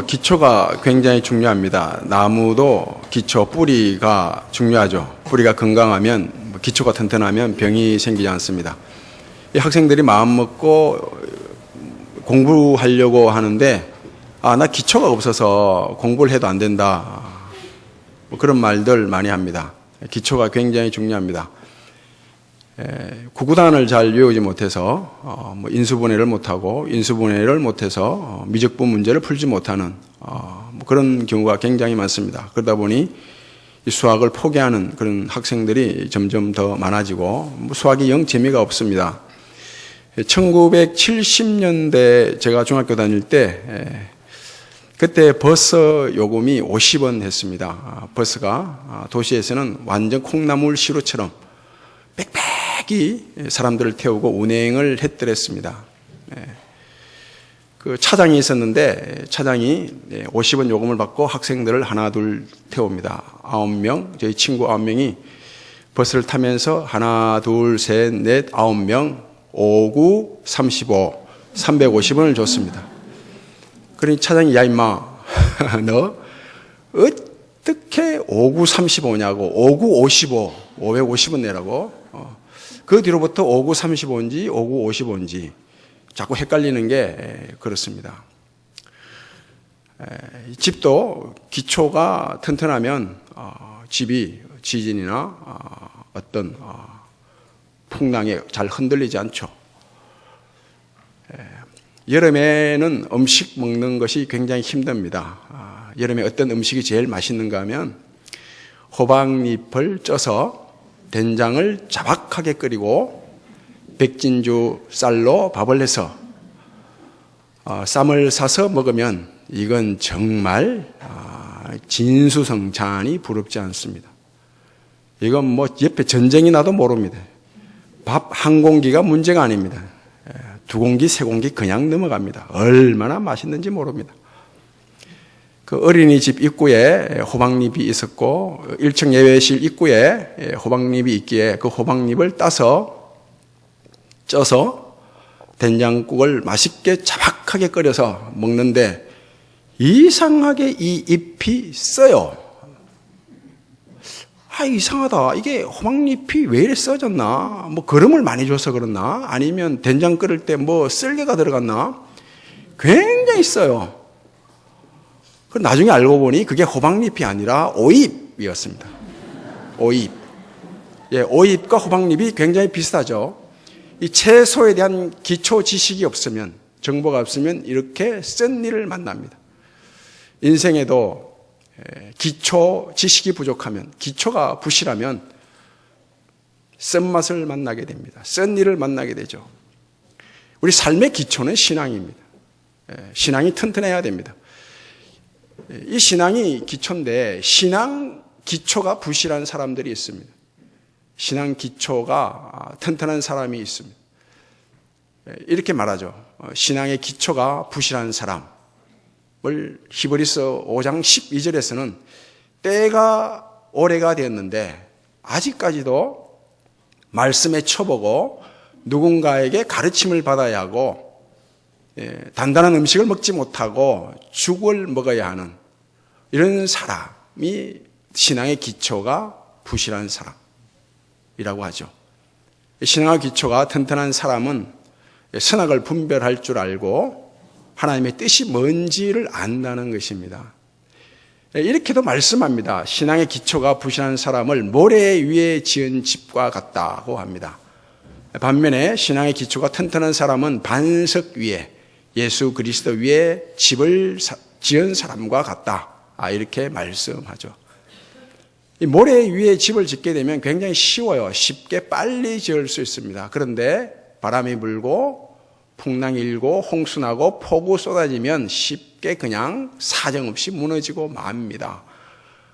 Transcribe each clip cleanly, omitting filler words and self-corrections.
기초가 굉장히 중요합니다. 나무도 기초, 뿌리가 중요하죠. 뿌리가 건강하면, 기초가 튼튼하면 병이 생기지 않습니다. 이 학생들이 마음 먹고 공부하려고 하는데, 나 기초가 없어서 공부를 해도 안 된다. 그런 말들 많이 합니다. 기초가 굉장히 중요합니다. 구구단을 잘 외우지 못해서 인수분해를 못하고 인수분해를 못해서 미적분 문제를 풀지 못하는 그런 경우가 굉장히 많습니다. 그러다 보니 수학을 포기하는 그런 학생들이 점점 더 많아지고 수학이 영 재미가 없습니다. 1970년대 제가 중학교 다닐 때 그때 버스 요금이 50원 했습니다. 버스가 도시에서는 완전 콩나물 시루처럼 빽빽이 사람들을 태우고 운행을 했더랬습니다. 그 차장이 있었는데 차장이 50원 요금을 받고 학생들을 하나 둘 태웁니다. 9명, 저희 친구 9명이 버스를 타면서 하나 둘 셋 넷 9명 5, 9, 35, 350원을 줬습니다. 그러니 차장이 야 임마 너 어떻게 5, 9, 35냐고 5, 9, 55 550원 내라고. 그 뒤로부터 5, 9, 35인지 5, 9, 55인지 자꾸 헷갈리는 게 그렇습니다. 집도 기초가 튼튼하면 집이 지진이나 어떤 풍랑에 잘 흔들리지 않죠. 여름에는 음식 먹는 것이 굉장히 힘듭니다. 여름에 어떤 음식이 제일 맛있는가 하면 호박잎을 쪄서 된장을 자박하게 끓이고 백진주 쌀로 밥을 해서 쌈을 싸서 먹으면 이건 정말 진수성찬이 부럽지 않습니다. 이건 뭐 옆에 전쟁이 나도 모릅니다. 밥 한 공기가 문제가 아닙니다. 두 공기, 세 공기 그냥 넘어갑니다. 얼마나 맛있는지 모릅니다. 그 어린이집 입구에 호박잎이 있었고 1층 예배실 입구에 호박잎이 있기에 그 호박잎을 따서 쪄서 된장국을 맛있게 자박하게 끓여서 먹는데 이상하게 이 잎이 써요. 이상하다. 이게 호박잎이 왜 이래 써졌나? 거름을 많이 줘서 그렇나? 아니면 된장 끓일 때 쓸개가 들어갔나? 굉장히 써요. 나중에 알고 보니 그게 호박잎이 아니라 오잎이었습니다. 오잎. 오잎과 호박잎이 굉장히 비슷하죠. 이 채소에 대한 기초 지식이 없으면, 정보가 없으면 이렇게 쓴 일을 만납니다. 인생에도 기초 지식이 부족하면, 기초가 부실하면 쓴맛을 만나게 됩니다. 쓴 일을 만나게 되죠. 우리 삶의 기초는 신앙입니다. 신앙이 튼튼해야 됩니다. 이 신앙이 기초인데 신앙 기초가 부실한 사람들이 있습니다. 신앙 기초가 튼튼한 사람이 있습니다. 이렇게 말하죠. 신앙의 기초가 부실한 사람을 히브리서 5장 12절에서는 때가 오래가 되었는데 아직까지도 말씀에 쳐보고 누군가에게 가르침을 받아야 하고 단단한 음식을 먹지 못하고 죽을 먹어야 하는 이런 사람이 신앙의 기초가 부실한 사람이라고 하죠. 신앙의 기초가 튼튼한 사람은 선악을 분별할 줄 알고 하나님의 뜻이 뭔지를 안다는 것입니다. 이렇게도 말씀합니다. 신앙의 기초가 부실한 사람을 모래 위에 지은 집과 같다고 합니다. 반면에 신앙의 기초가 튼튼한 사람은 반석 위에 예수 그리스도 위에 집을 지은 사람과 같다. 이렇게 말씀하죠. 이 모래 위에 집을 짓게 되면 굉장히 쉬워요. 쉽게 빨리 지을 수 있습니다. 그런데 바람이 불고 풍랑이 일고 홍수나고 폭우 쏟아지면 쉽게 그냥 사정없이 무너지고 맙니다.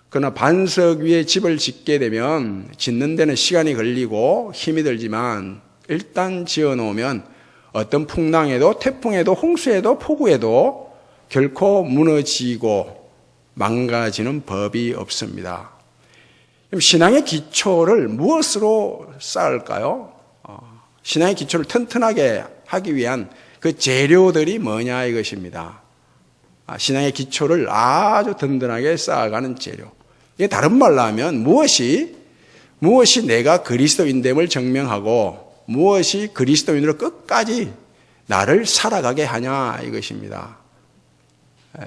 그러나 반석 위에 집을 짓게 되면 짓는 데는 시간이 걸리고 힘이 들지만 일단 지어놓으면 어떤 풍랑에도 태풍에도 홍수에도 폭우에도 결코 무너지고 망가지는 법이 없습니다. 그럼 신앙의 기초를 무엇으로 쌓을까요? 신앙의 기초를 튼튼하게 하기 위한 그 재료들이 뭐냐 이것입니다. 신앙의 기초를 아주 든든하게 쌓아가는 재료. 이게 다른 말로 하면 무엇이 내가 그리스도인됨을 증명하고 무엇이 그리스도인으로 끝까지 나를 살아가게 하냐 이것입니다.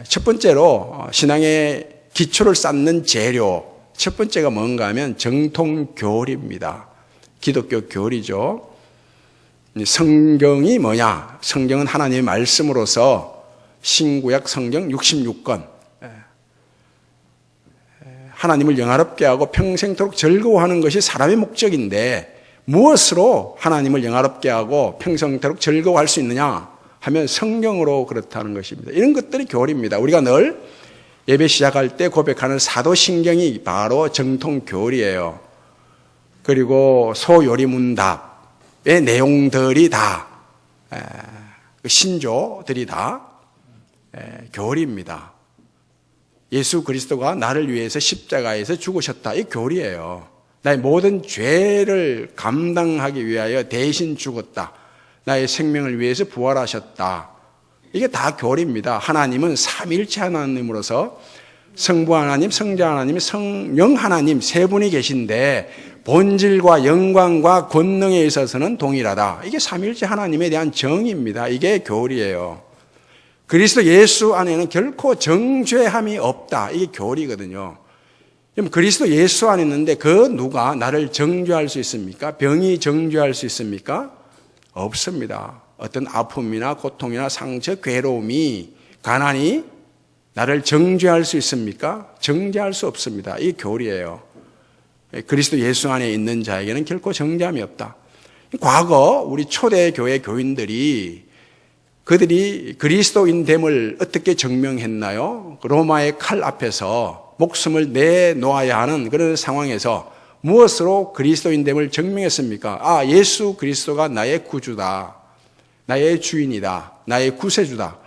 첫 번째로 신앙의 기초를 쌓는 재료, 첫 번째가 뭔가 하면 정통교리입니다. 기독교 교리죠. 성경이 뭐냐? 성경은 하나님의 말씀으로서 신구약 성경 66권, 하나님을 영화롭게 하고 평생토록 즐거워하는 것이 사람의 목적인데 무엇으로 하나님을 영화롭게 하고 평생토록 즐거워할 수 있느냐 하면 성경으로 그렇다는 것입니다. 이런 것들이 교리입니다. 우리가 늘 예배 시작할 때 고백하는 사도신경이 바로 정통교리예요. 그리고 소요리문답의 내용들이 다 신조들이 다 교리입니다. 예수 그리스도가 나를 위해서 십자가에서 죽으셨다. 이 교리예요. 나의 모든 죄를 감당하기 위하여 대신 죽었다. 나의 생명을 위해서 부활하셨다. 이게 다 교리입니다. 하나님은 삼위일체 하나님으로서 성부 하나님, 성자 하나님, 성령 하나님 세 분이 계신데 본질과 영광과 권능에 있어서는 동일하다. 이게 삼위일체 하나님에 대한 정의입니다. 이게 교리예요. 그리스도 예수 안에는 결코 정죄함이 없다. 이게 교리거든요. 그럼 그리스도 예수 안에 있는데 그 누가 나를 정죄할 수 있습니까? 병이 정죄할 수 있습니까? 없습니다. 어떤 아픔이나 고통이나 상처, 괴로움이, 가난이 나를 정죄할 수 있습니까? 정죄할 수 없습니다. 이게 교리예요. 그리스도 예수 안에 있는 자에게는 결코 정죄함이 없다. 과거 우리 초대교회 교인들이 그들이 그리스도인됨을 어떻게 증명했나요? 로마의 칼 앞에서 목숨을 내놓아야 하는 그런 상황에서 무엇으로 그리스도인됨을 증명했습니까? 예수 그리스도가 나의 구주다. 나의 주인이다. 나의 구세주다.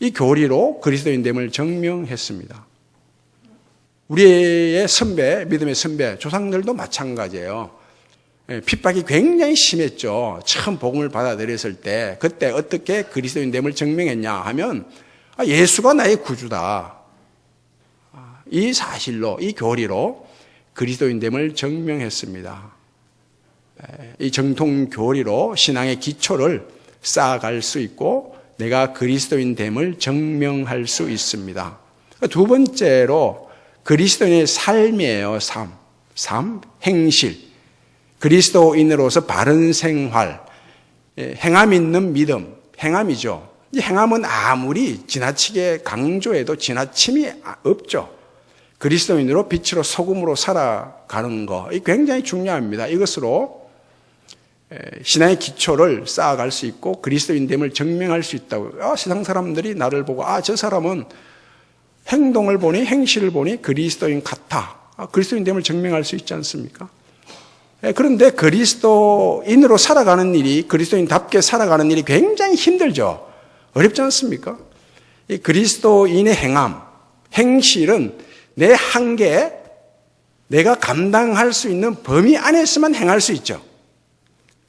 이 교리로 그리스도인됨을 증명했습니다. 우리의 선배, 믿음의 선배, 조상들도 마찬가지예요. 핍박이 굉장히 심했죠. 처음 복음을 받아들였을 때 그때 어떻게 그리스도인됨을 증명했냐 하면 예수가 나의 구주다. 이 사실로, 이 교리로 그리스도인됨을 증명했습니다. 이 정통 교리로 신앙의 기초를 쌓아갈 수 있고 내가 그리스도인됨을 증명할 수 있습니다. 두 번째로 그리스도인의 삶이에요. 삶, 행실. 그리스도인으로서 바른 생활, 행함 있는 믿음, 행함이죠. 이 행함은 아무리 지나치게 강조해도 지나침이 없죠. 그리스도인으로 빛으로 소금으로 살아가는 거, 이 굉장히 중요합니다. 이것으로 신앙의 기초를 쌓아갈 수 있고 그리스도인됨을 증명할 수 있다고. 세상 사람들이 나를 보고 저 사람은 행동을 보니 행실을 보니 그리스도인 같아. 그리스도인됨을 증명할 수 있지 않습니까? 그런데 그리스도인으로 살아가는 일이, 그리스도인답게 살아가는 일이 굉장히 힘들죠. 어렵지 않습니까? 이 그리스도인의 행함, 행실은 내 한계, 내가 감당할 수 있는 범위 안에서만 행할 수 있죠.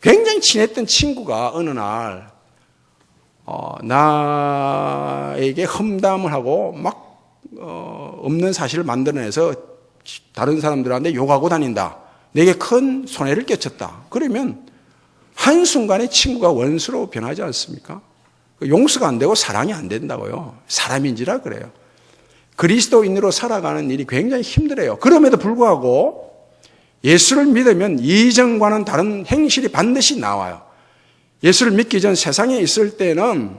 굉장히 친했던 친구가 어느 날 나에게 험담을 하고 막 없는 사실을 만들어내서 다른 사람들한테 욕하고 다닌다. 내게 큰 손해를 끼쳤다. 그러면 한순간에 친구가 원수로 변하지 않습니까? 용서가 안 되고 사랑이 안 된다고요. 사람인지라 그래요. 그리스도인으로 살아가는 일이 굉장히 힘들어요. 그럼에도 불구하고 예수를 믿으면 이전과는 다른 행실이 반드시 나와요. 예수를 믿기 전 세상에 있을 때는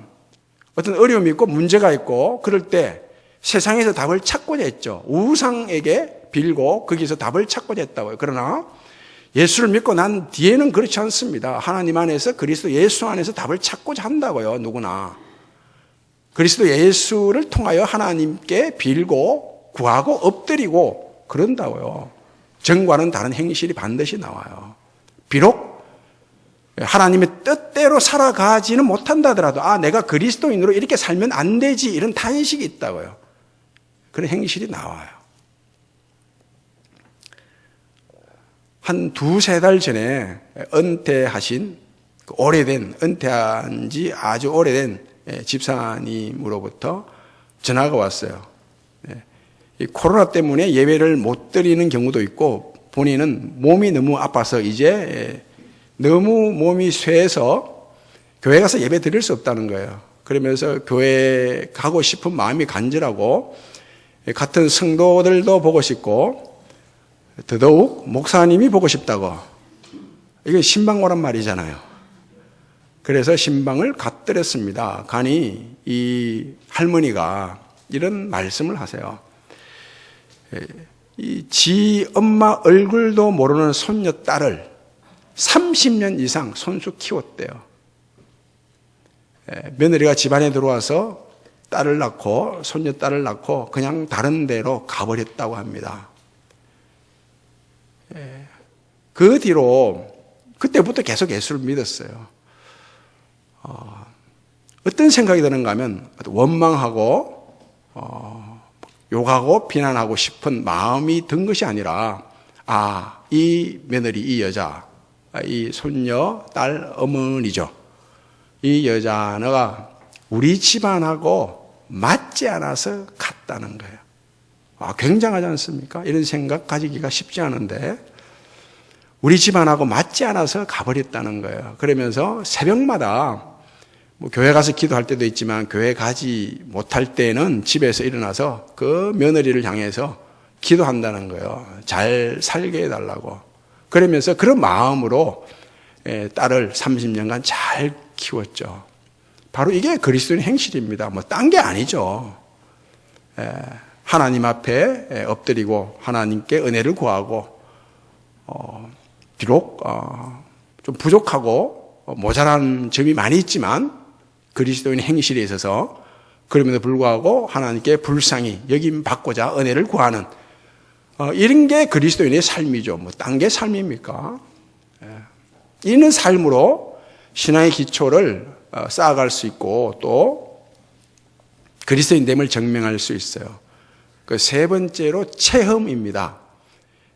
어떤 어려움이 있고 문제가 있고 그럴 때 세상에서 답을 찾고자 했죠. 우상에게 빌고 거기서 답을 찾고자 했다고요. 그러나 예수를 믿고 난 뒤에는 그렇지 않습니다. 하나님 안에서 그리스도 예수 안에서 답을 찾고자 한다고요. 누구나. 그리스도 예수를 통하여 하나님께 빌고 구하고 엎드리고 그런다고요. 전과는 다른 행실이 반드시 나와요. 비록 하나님의 뜻대로 살아가지는 못한다 하더라도 내가 그리스도인으로 이렇게 살면 안 되지 이런 탄식이 있다고요. 그런 행실이 나와요. 한 두세 달 전에 은퇴하신 은퇴한 지 아주 오래된 집사님으로부터 전화가 왔어요. 이 코로나 때문에 예배를 못 드리는 경우도 있고 본인은 몸이 너무 아파서 이제 너무 몸이 쇠해서 교회 가서 예배 드릴 수 없다는 거예요. 그러면서 교회 가고 싶은 마음이 간절하고 같은 성도들도 보고 싶고 더더욱 목사님이 보고 싶다고. 이게 신방 오란 말이잖아요. 그래서 신방을 갖드렸습니다. 가니 이 할머니가 이런 말씀을 하세요. 지 엄마 얼굴도 모르는 손녀 딸을 30년 이상 손수 키웠대요. 며느리가 집안에 들어와서 딸을 낳고 손녀 딸을 낳고 그냥 다른 데로 가버렸다고 합니다. 그 뒤로 그때부터 계속 예수를 믿었어요. 어떤 생각이 드는가 하면 원망하고 욕하고 비난하고 싶은 마음이 든 것이 아니라 이 며느리, 이 여자, 이 손녀, 딸, 어머니죠. 이 여자가 우리 집안하고 맞지 않아서 갔다는 거예요. 굉장하지 않습니까? 이런 생각 가지기가 쉽지 않은데 우리 집안하고 맞지 않아서 가버렸다는 거예요. 그러면서 새벽마다 교회 가서 기도할 때도 있지만 교회 가지 못할 때는 집에서 일어나서 그 며느리를 향해서 기도한다는 거예요. 잘 살게 해달라고. 그러면서 그런 마음으로 딸을 30년간 잘 키웠죠. 바로 이게 그리스도인 행실입니다. 딴 게 아니죠. 하나님 앞에 엎드리고 하나님께 은혜를 구하고 비록 좀 부족하고 모자란 점이 많이 있지만 그리스도인 행실에 있어서 그럼에도 불구하고 하나님께 불쌍히 여김 받고자 은혜를 구하는 이런 게 그리스도인의 삶이죠. 딴 게 삶입니까? 이런 삶으로 신앙의 기초를 쌓아갈 수 있고 또 그리스도인됨을 증명할 수 있어요. 그 세 번째로 체험입니다.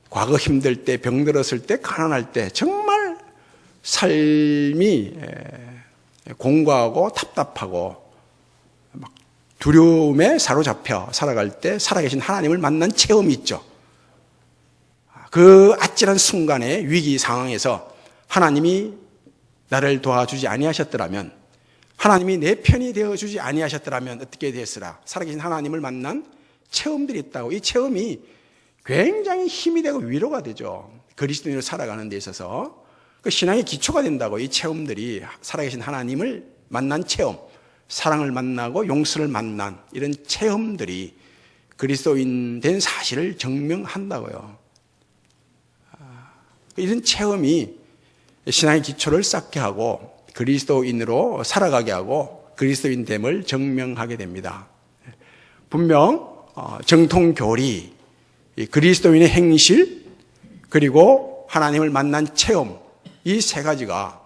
과거 힘들 때, 병들었을 때, 가난할 때 정말 삶이 공고하고 답답하고 막 두려움에 사로잡혀 살아갈 때 살아계신 하나님을 만난 체험이 있죠. 그 아찔한 순간의 위기 상황에서 하나님이 나를 도와주지 아니하셨더라면, 하나님이 내 편이 되어주지 아니하셨더라면 어떻게 됐으라. 살아계신 하나님을 만난 체험들이 있다고. 이 체험이 굉장히 힘이 되고 위로가 되죠. 그리스도인으로 살아가는 데 있어서 그 신앙의 기초가 된다고. 이 체험들이 살아계신 하나님을 만난 체험, 사랑을 만나고 용서를 만난 이런 체험들이 그리스도인 된 사실을 증명한다고요. 이런 체험이 신앙의 기초를 쌓게 하고 그리스도인으로 살아가게 하고 그리스도인됨을 증명하게 됩니다. 분명 정통교리, 그리스도인의 행실, 그리고 하나님을 만난 체험, 이 세 가지가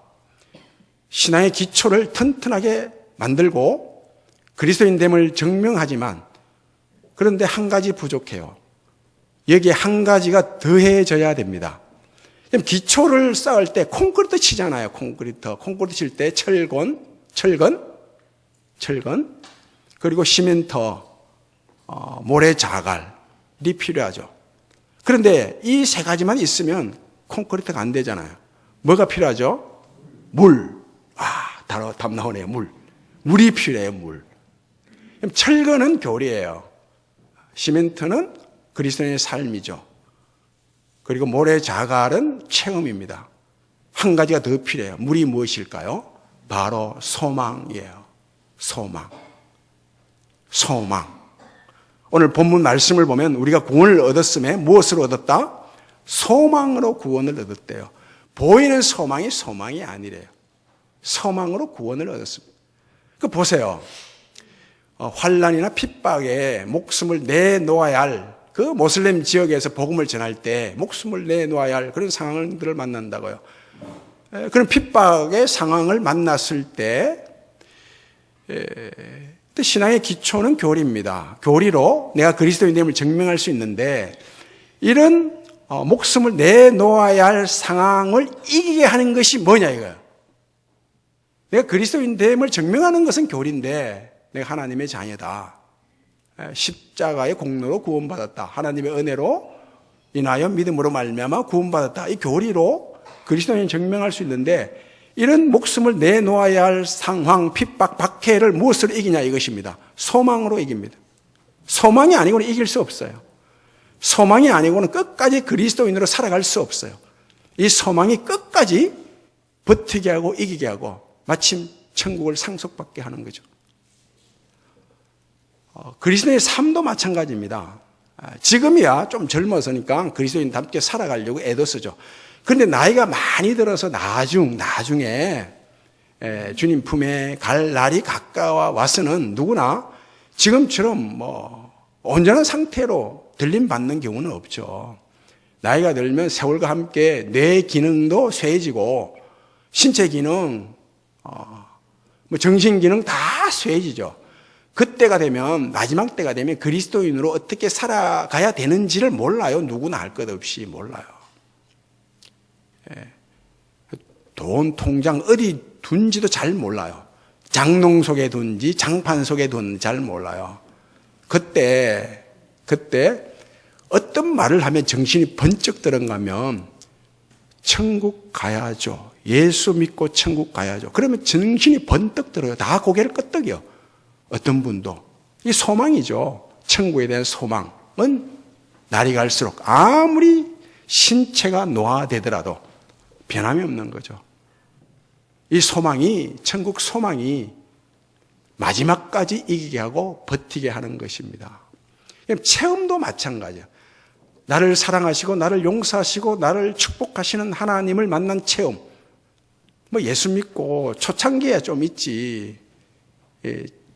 신앙의 기초를 튼튼하게 만들고 그리스도인됨을 증명하지만 그런데 한 가지 부족해요. 여기에 한 가지가 더해져야 됩니다. 기초를 쌓을 때 콘크리트 치잖아요. 콘크리트 칠 때 철근, 그리고 시멘트, 모래 자갈이 필요하죠. 그런데 이 세 가지만 있으면 콘크리트가 안 되잖아요. 뭐가 필요하죠? 물. 답 나오네요. 물이 필요해요. 물. 철근은 교리예요. 시멘트는 그리스도인의 삶이죠. 그리고 모래 자갈은 체험입니다. 한 가지가 더 필요해요. 물이 무엇일까요? 바로 소망이에요. 소망. 오늘 본문 말씀을 보면 우리가 구원을 얻었음에 무엇으로 얻었다? 소망으로 구원을 얻었대요. 보이는 소망이 아니래요. 소망으로 구원을 얻었습니다. 보세요. 환난이나 핍박에 목숨을 내놓아야 할 그 모슬렘 지역에서 복음을 전할 때 목숨을 내놓아야 할 그런 상황들을 만난다고요. 그런 핍박의 상황을 만났을 때 신앙의 기초는 교리입니다. 교리로 내가 그리스도인됨을 증명할 수 있는데 이런 목숨을 내놓아야 할 상황을 이기게 하는 것이 뭐냐 이거예요. 내가 그리스도인됨을 증명하는 것은 교리인데 내가 하나님의 자녀다. 십자가의 공로로 구원받았다. 하나님의 은혜로 인하여 믿음으로 말미암아 구원받았다. 이 교리로 그리스도인을 증명할 수 있는데, 이런 목숨을 내놓아야 할 상황, 핍박, 박해를 무엇으로 이기냐 이것입니다. 소망으로 이깁니다. 소망이 아니고는 이길 수 없어요. 소망이 아니고는 끝까지 그리스도인으로 살아갈 수 없어요. 이 소망이 끝까지 버티게 하고 이기게 하고 마침 천국을 상속받게 하는 거죠. 그리스도인의 삶도 마찬가지입니다. 지금이야 좀 젊어서니까 그리스도인답게 살아가려고 애도 쓰죠. 그런데 나이가 많이 들어서 나중에 주님 품에 갈 날이 가까워 와서는 누구나 지금처럼 온전한 상태로 들림받는 경우는 없죠. 나이가 들면 세월과 함께 뇌 기능도 쇠해지고 신체 기능, 정신 기능 다 쇠해지죠. 그때가 되면, 마지막 때가 되면 그리스도인으로 어떻게 살아가야 되는지를 몰라요. 누구나 알 것 없이 몰라요. 돈, 통장 어디 둔지도 잘 몰라요. 장롱 속에 둔지 장판 속에 둔지 잘 몰라요. 그때 어떤 말을 하면 정신이 번쩍 들어가면 천국 가야죠. 예수 믿고 천국 가야죠. 그러면 정신이 번뜩 들어요. 다 고개를 끄덕여. 어떤 분도. 이 소망이죠. 천국에 대한 소망은 날이 갈수록 아무리 신체가 노화되더라도 변함이 없는 거죠. 이 소망이, 천국 소망이 마지막까지 이기게 하고 버티게 하는 것입니다. 체험도 마찬가지예요. 나를 사랑하시고 나를 용서하시고 나를 축복하시는 하나님을 만난 체험. 예수 믿고 초창기에 좀 있지.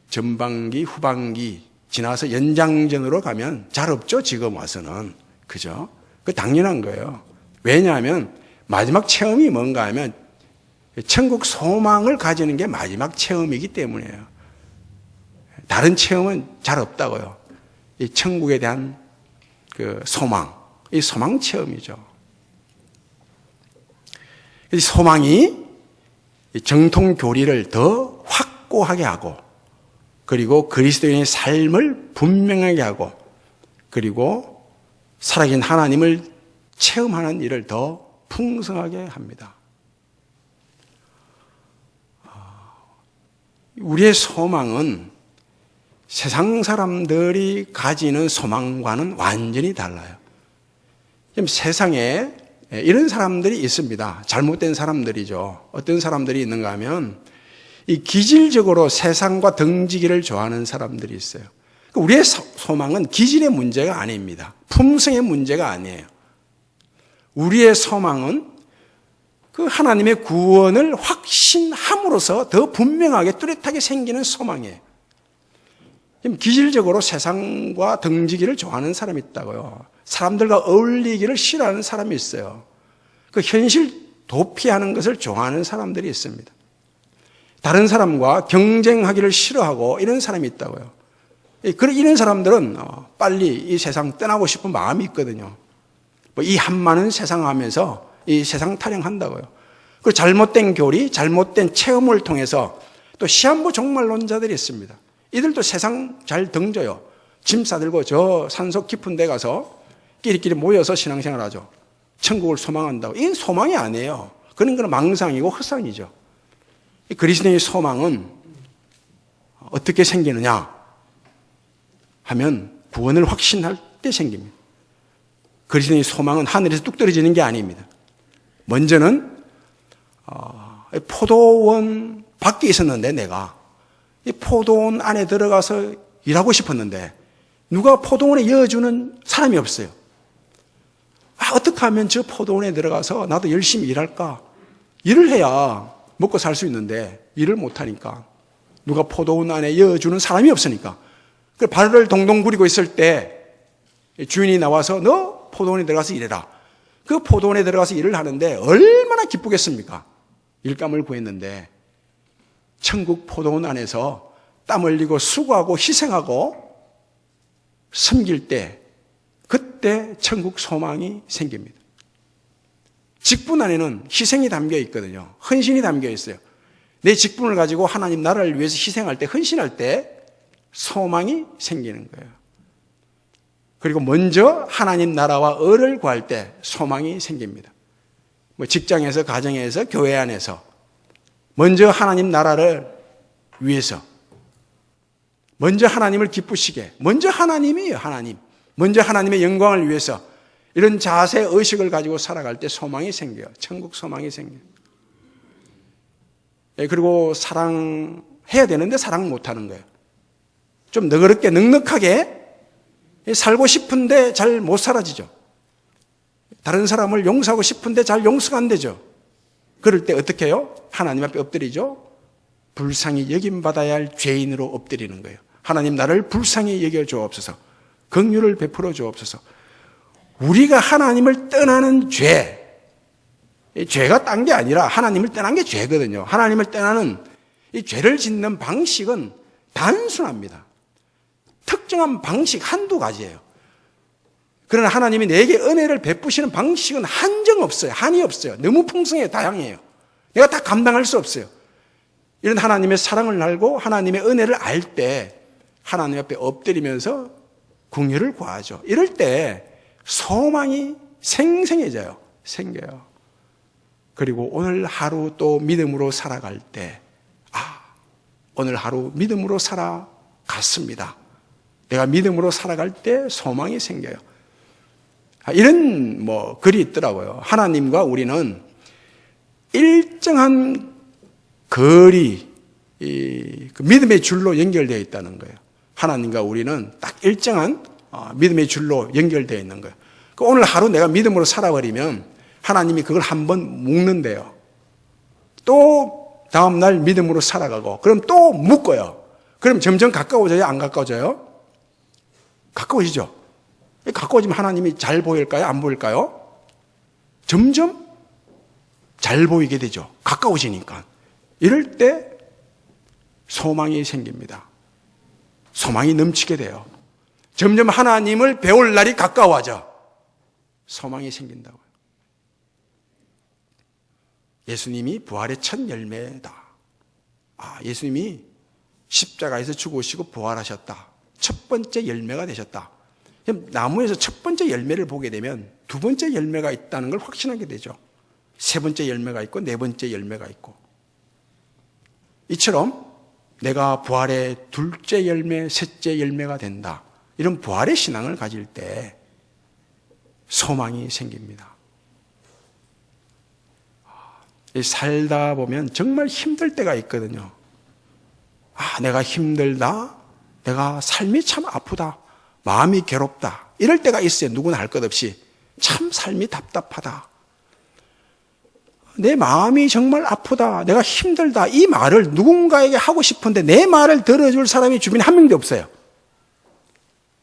전반기, 후반기 지나서 연장전으로 가면 잘 없죠. 지금 와서는. 그죠? 그 당연한 거예요. 왜냐하면 마지막 체험이 뭔가 하면 천국 소망을 가지는 게 마지막 체험이기 때문이에요. 다른 체험은 잘 없다고요. 이 천국에 대한 그 소망, 이 소망 체험이죠. 이 소망이 정통 교리를 더 확고하게 하고, 그리고 그리스도인의 삶을 분명하게 하고, 그리고 살아계신 하나님을 체험하는 일을 더 풍성하게 합니다. 우리의 소망은 세상 사람들이 가지는 소망과는 완전히 달라요. 지금 세상에 이런 사람들이 있습니다. 잘못된 사람들이죠. 어떤 사람들이 있는가 하면 이 기질적으로 세상과 등지기를 좋아하는 사람들이 있어요. 우리의 소망은 기질의 문제가 아닙니다. 품성의 문제가 아니에요. 우리의 소망은 그 하나님의 구원을 확신함으로써 더 분명하게 뚜렷하게 생기는 소망이에요. 기질적으로 세상과 등지기를 좋아하는 사람이 있다고요. 사람들과 어울리기를 싫어하는 사람이 있어요. 그 현실 도피하는 것을 좋아하는 사람들이 있습니다. 다른 사람과 경쟁하기를 싫어하고 이런 사람이 있다고요. 이런 사람들은 빨리 이 세상 떠나고 싶은 마음이 있거든요. 이 한많은 세상 하면서 이 세상 타령한다고요. 그 잘못된 교리, 잘못된 체험을 통해서 또 시한부 종말론자들이 있습니다. 이들도 세상 잘 등져요. 짐 싸들고 저 산속 깊은 데 가서 끼리끼리 모여서 신앙생활 하죠. 천국을 소망한다고. 이건 소망이 아니에요. 그런 건 망상이고 헛상이죠. 그리스도의 소망은 어떻게 생기느냐 하면 구원을 확신할 때 생깁니다. 그리스도의 소망은 하늘에서 뚝 떨어지는 게 아닙니다. 먼저는 포도원 밖에 있었는데 내가 이 포도원 안에 들어가서 일하고 싶었는데 누가 포도원에 이어주는 사람이 없어요. 어떻게 하면 저 포도원에 들어가서 나도 열심히 일할까? 일을 해야 먹고 살 수 있는데 일을 못하니까 누가 포도원 안에 이어주는 사람이 없으니까 발을 동동 구리고 있을 때 주인이 나와서 너 포도원에 들어가서 일해라. 그 포도원에 들어가서 일을 하는데 얼마나 기쁘겠습니까? 일감을 구했는데 천국 포도원 안에서 땀 흘리고 수고하고 희생하고 섬길 때 그때 천국 소망이 생깁니다. 직분 안에는 희생이 담겨 있거든요. 헌신이 담겨 있어요. 내 직분을 가지고 하나님 나라를 위해서 희생할 때, 헌신할 때 소망이 생기는 거예요. 그리고 먼저 하나님 나라와 의를 구할 때 소망이 생깁니다. 뭐 직장에서, 가정에서, 교회 안에서 먼저 하나님 나라를 위해서, 먼저 하나님을 기쁘시게, 먼저 하나님이에요. 하나님. 먼저 하나님의 영광을 위해서 이런 자세, 의식을 가지고 살아갈 때 소망이 생겨요. 천국 소망이 생겨요. 그리고 사랑해야 되는데 사랑 못하는 거예요. 좀 너그럽게 넉넉하게 살고 싶은데 잘 못 살아지죠. 다른 사람을 용서하고 싶은데 잘 용서가 안 되죠. 그럴 때 어떻게 해요? 하나님 앞에 엎드리죠. 불쌍히 여김받아야 할 죄인으로 엎드리는 거예요. 하나님 나를 불쌍히 여겨 주옵소서. 긍휼을 베풀어 주옵소서. 우리가 하나님을 떠나는 죄, 죄가 딴 게 아니라 하나님을 떠난 게 죄거든요. 하나님을 떠나는 이 죄를 짓는 방식은 단순합니다. 특정한 방식 한두 가지예요. 그러나 하나님이 내게 은혜를 베푸시는 방식은 한정 없어요. 한이 없어요. 너무 풍성해요. 다양해요. 내가 다 감당할 수 없어요. 이런 하나님의 사랑을 알고 하나님의 은혜를 알 때 하나님 앞에 엎드리면서 긍휼을 구하죠. 이럴 때 소망이 생생해져요. 생겨요. 그리고 오늘 하루 또 믿음으로 살아갈 때, 오늘 하루 믿음으로 살아갔습니다. 내가 믿음으로 살아갈 때 소망이 생겨요. 이런 글이 있더라고요. 하나님과 우리는 일정한 거리, 그 믿음의 줄로 연결되어 있다는 거예요. 하나님과 우리는 딱 일정한 믿음의 줄로 연결되어 있는 거예요. 오늘 하루 내가 믿음으로 살아버리면 하나님이 그걸 한번 묶는데요. 또 다음날 믿음으로 살아가고, 그럼 또 묶어요. 그럼 점점 가까워져요? 안 가까워져요? 가까워지죠? 가까워지면 하나님이 잘 보일까요? 안 보일까요? 점점 잘 보이게 되죠. 가까워지니까. 이럴 때 소망이 생깁니다. 소망이 넘치게 돼요. 점점 하나님을 배울 날이 가까워져. 소망이 생긴다고요. 예수님이 부활의 첫 열매다. 예수님이 십자가에서 죽으시고 부활하셨다. 첫 번째 열매가 되셨다. 나무에서 첫 번째 열매를 보게 되면 두 번째 열매가 있다는 걸 확신하게 되죠. 세 번째 열매가 있고 네 번째 열매가 있고. 이처럼 내가 부활의 둘째 열매, 셋째 열매가 된다. 이런 부활의 신앙을 가질 때 소망이 생깁니다. 살다 보면 정말 힘들 때가 있거든요. 내가 힘들다. 내가 삶이 참 아프다. 마음이 괴롭다. 이럴 때가 있어요. 누구나 할 것 없이. 참 삶이 답답하다. 내 마음이 정말 아프다. 내가 힘들다. 이 말을 누군가에게 하고 싶은데 내 말을 들어줄 사람이 주변에 한 명도 없어요.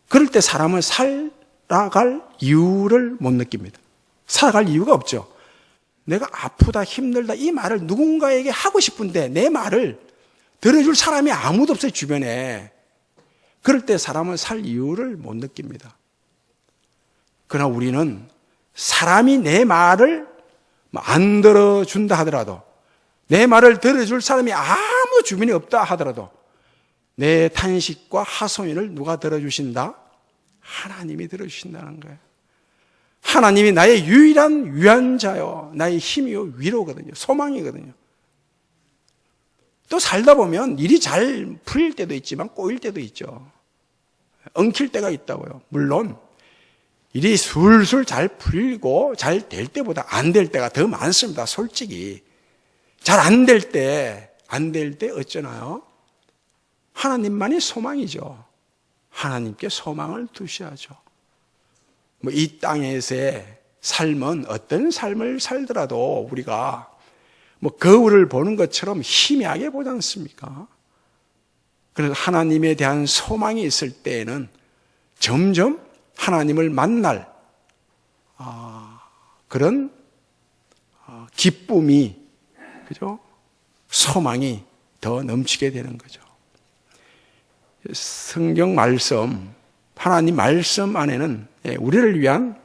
그럴 때 사람은 살아갈 이유를 못 느낍니다. 살아갈 이유가 없죠. 내가 아프다, 힘들다 이 말을 누군가에게 하고 싶은데 내 말을 들어줄 사람이 아무도 없어요. 주변에. 그럴 때 사람은 살 이유를 못 느낍니다. 그러나 우리는 사람이 내 말을 안 들어준다 하더라도, 내 말을 들어줄 사람이 아무 주변에 없다 하더라도 내 탄식과 하소연을 누가 들어주신다? 하나님이 들어주신다는 거예요. 하나님이 나의 유일한 위안자요, 나의 힘이요, 위로거든요. 소망이거든요. 또 살다 보면 일이 잘 풀릴 때도 있지만 꼬일 때도 있죠. 엉킬 때가 있다고요. 물론 일이 술술 잘 풀리고 잘 될 때보다 안 될 때가 더 많습니다. 솔직히. 잘 안 될 때 어쩌나요? 하나님만이 소망이죠. 하나님께 소망을 두셔야죠. 이 땅에서의 삶은 어떤 삶을 살더라도 우리가 거울을 보는 것처럼 희미하게 보지 않습니까? 그래서 하나님에 대한 소망이 있을 때에는 점점 하나님을 만날 그런 기쁨이, 그죠? 소망이 더 넘치게 되는 거죠. 성경 말씀, 하나님 말씀 안에는 우리를 위한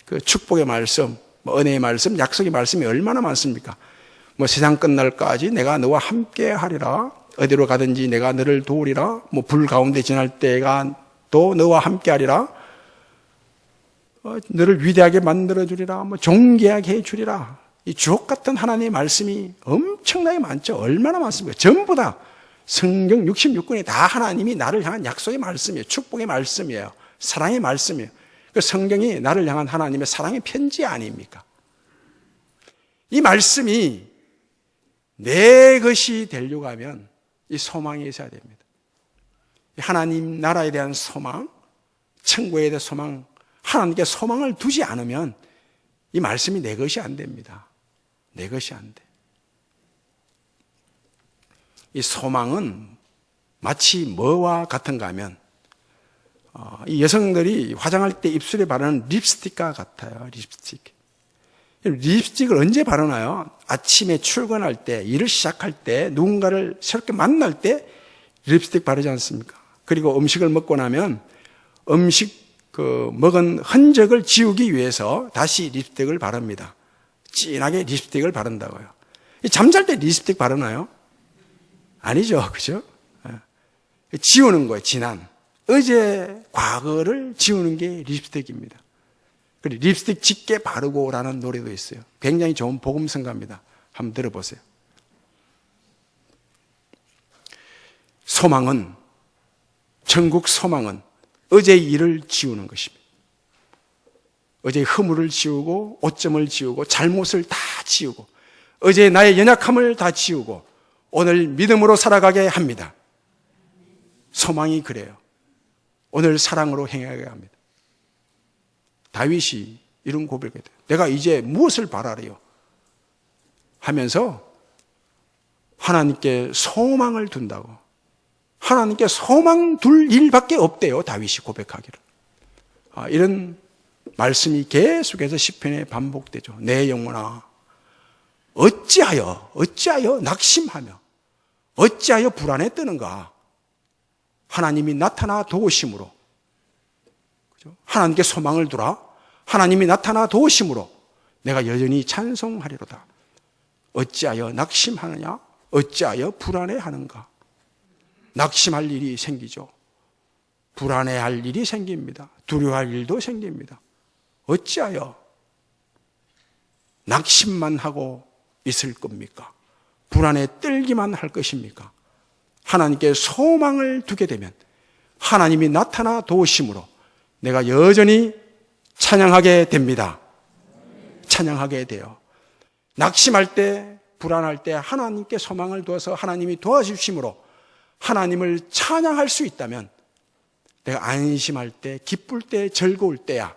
그 축복의 말씀, 은혜의 말씀, 약속의 말씀이 얼마나 많습니까? 세상 끝날까지 내가 너와 함께 하리라. 어디로 가든지 내가 너를 도우리라. 뭐 불 가운데 지날 때가 또 너와 함께하리라. 너를 위대하게 만들어주리라. 뭐 존귀하게 해주리라. 이 주옥 같은 하나님의 말씀이 엄청나게 많죠. 얼마나 많습니까? 전부 다 성경 66권이 다 하나님이 나를 향한 약속의 말씀이에요. 축복의 말씀이에요. 사랑의 말씀이에요. 그 성경이 나를 향한 하나님의 사랑의 편지 아닙니까? 이 말씀이 내 것이 되려고 하면 이 소망이 있어야 됩니다. 하나님 나라에 대한 소망, 천국에 대한 소망, 하나님께 소망을 두지 않으면 이 말씀이 내 것이 안 됩니다. 내 것이 안 돼. 이 소망은 마치 뭐와 같은가 하면 이 여성들이 화장할 때 입술에 바르는 립스틱과 같아요. 립스틱을 언제 바르나요? 아침에 출근할 때, 일을 시작할 때, 누군가를 새롭게 만날 때 립스틱 바르지 않습니까? 그리고 음식을 먹고 나면 음식 먹은 흔적을 지우기 위해서 다시 립스틱을 바릅니다. 진하게 립스틱을 바른다고요. 잠잘 때 립스틱 바르나요? 아니죠. 그죠? 지우는 거예요. 지난. 어제 과거를 지우는 게 립스틱입니다. 그리고 립스틱 짙게 바르고라는 노래도 있어요. 굉장히 좋은 복음성가입니다. 한번 들어보세요. 소망은, 천국 소망은 어제의 일을 지우는 것입니다. 어제의 허물을 지우고 오점을 지우고 잘못을 다 지우고 어제의 나의 연약함을 다 지우고 오늘 믿음으로 살아가게 합니다. 소망이 그래요. 오늘 사랑으로 행하게 합니다. 다윗이 이런 고백을 해요. 내가 이제 무엇을 바라래요? 하면서 하나님께 소망을 둔다고. 하나님께 소망 둘 일밖에 없대요. 다윗이 고백하기를. 이런 말씀이 계속해서 시편에 반복되죠. 내 영혼아 어찌하여 낙심하며 어찌하여 불안에 뜨는가. 하나님이 나타나 도우심으로, 하나님께 소망을 두라. 하나님이 나타나 도우심으로 내가 여전히 찬송하리로다. 어찌하여 낙심하느냐? 어찌하여 불안해하는가? 낙심할 일이 생기죠. 불안해할 일이 생깁니다. 두려워할 일도 생깁니다. 어찌하여 낙심만 하고 있을 겁니까? 불안에 떨기만 할 것입니까? 하나님께 소망을 두게 되면 하나님이 나타나 도우심으로 내가 여전히 찬양하게 됩니다. 찬양하게 돼요. 낙심할 때, 불안할 때 하나님께 소망을 두어서 하나님이 도와주심으로 하나님을 찬양할 수 있다면 내가 안심할 때, 기쁠 때, 즐거울 때야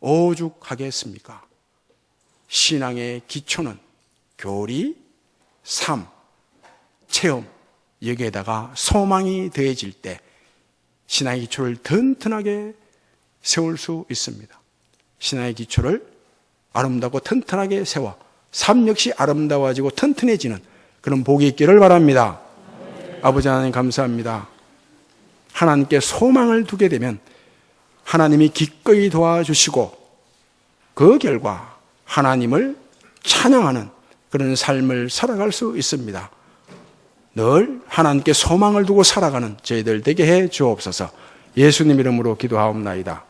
오죽하겠습니까? 신앙의 기초는 교리, 삶, 체험, 여기에다가 소망이 더해질 때 신앙의 기초를 튼튼하게 세울 수 있습니다. 신앙의 기초를 아름답고 튼튼하게 세워 삶 역시 아름다워지고 튼튼해지는 그런 복이 있기를 바랍니다. 아버지 하나님 감사합니다. 하나님께 소망을 두게 되면 하나님이 기꺼이 도와주시고 그 결과 하나님을 찬양하는 그런 삶을 살아갈 수 있습니다. 늘 하나님께 소망을 두고 살아가는 저희들 되게 해 주옵소서. 예수님 이름으로 기도하옵나이다.